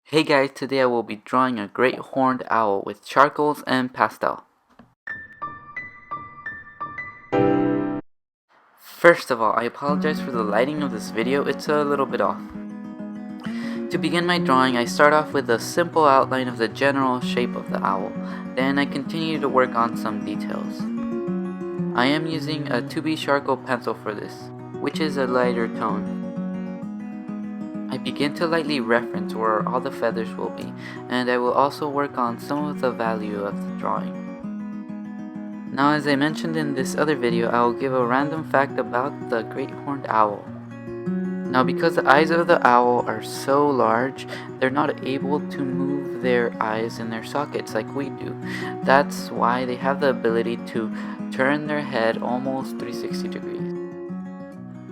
Hey guys, today I will be drawing a great horned owl with charcoals and pastel. First of all, I apologize for the lighting of this video, it's a little bit off. To begin my drawing, I start off with a simple outline of the general shape of the owl, then I continue to work on some details. I am using a 2B charcoal pencil for this, which is a lighter tone. I begin to lightly reference where all the feathers will be, and I will also work on some of the value of the drawing. Now, as I mentioned in this other video, I will give a random fact about the great horned owl. Now, because the eyes of the owl are so large, they're not able to move their eyes in their sockets like we do. That's why they have the ability to turn their head almost 360 degrees.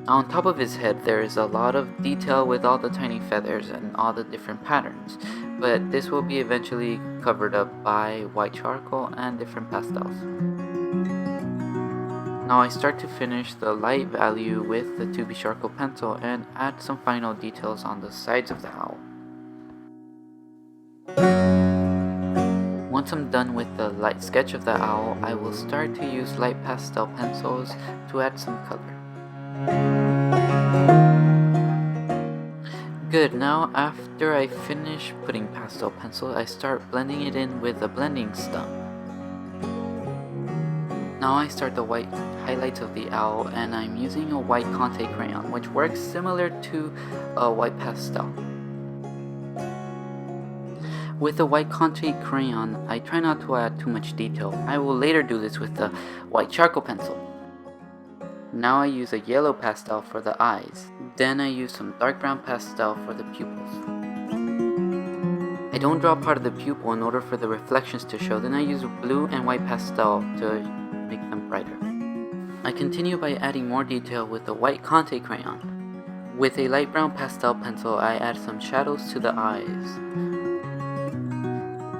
On top of his head there is a lot of detail with all the tiny feathers and all the different patterns, but this will be eventually covered up by white charcoal and different pastels. Now I start to finish the light value with the 2B charcoal pencil and add some final details on the sides of the owl. Once I'm done with the light sketch of the owl, I will start to use light pastel pencils to add some color. Good, now after I finish putting pastel pencil, I start blending it in with a blending stump. Now I start the white highlights of the owl, and I'm using a white conte crayon, which works similar to a white pastel. With the white conte crayon, I try not to add too much detail. I will later do this with the white charcoal pencil. Now I use a yellow pastel for the eyes. Then I use some dark brown pastel for the pupils. I don't draw part of the pupil in order for the reflections to show, then I use blue and white pastel to make them brighter. I continue by adding more detail with the white conte crayon. With a light brown pastel pencil, I add some shadows to the eyes.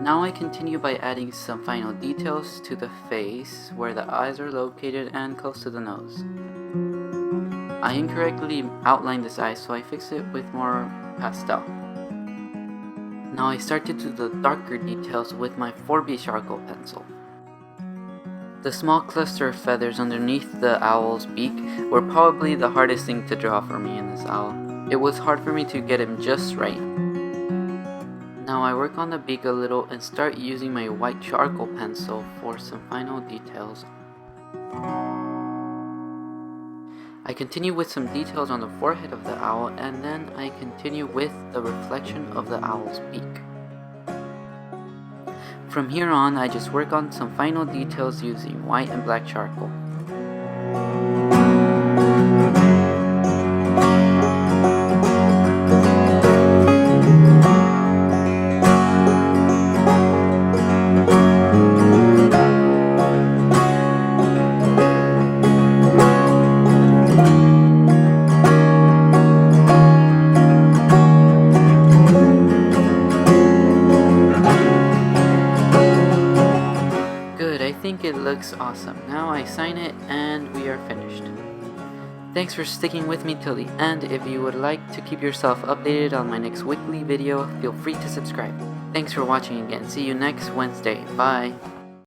Now I continue by adding some final details to the face, where the eyes are located and close to the nose. I incorrectly outlined this eye, so I fix it with more pastel. Now I start to do the darker details with my 4B charcoal pencil. The small cluster of feathers underneath the owl's beak were probably the hardest thing to draw for me in this owl. It was hard for me to get him just right. Now I work on the beak a little and start using my white charcoal pencil for some final details. I continue with some details on the forehead of the owl, and then I continue with the reflection of the owl's beak. From here on, I just work on some final details using white and black charcoal. I think it looks awesome. Now I sign it and we are finished. Thanks for sticking with me till the end. If you would like to keep yourself updated on my next weekly video, feel free to subscribe. Thanks for watching again. See you next Wednesday. Bye.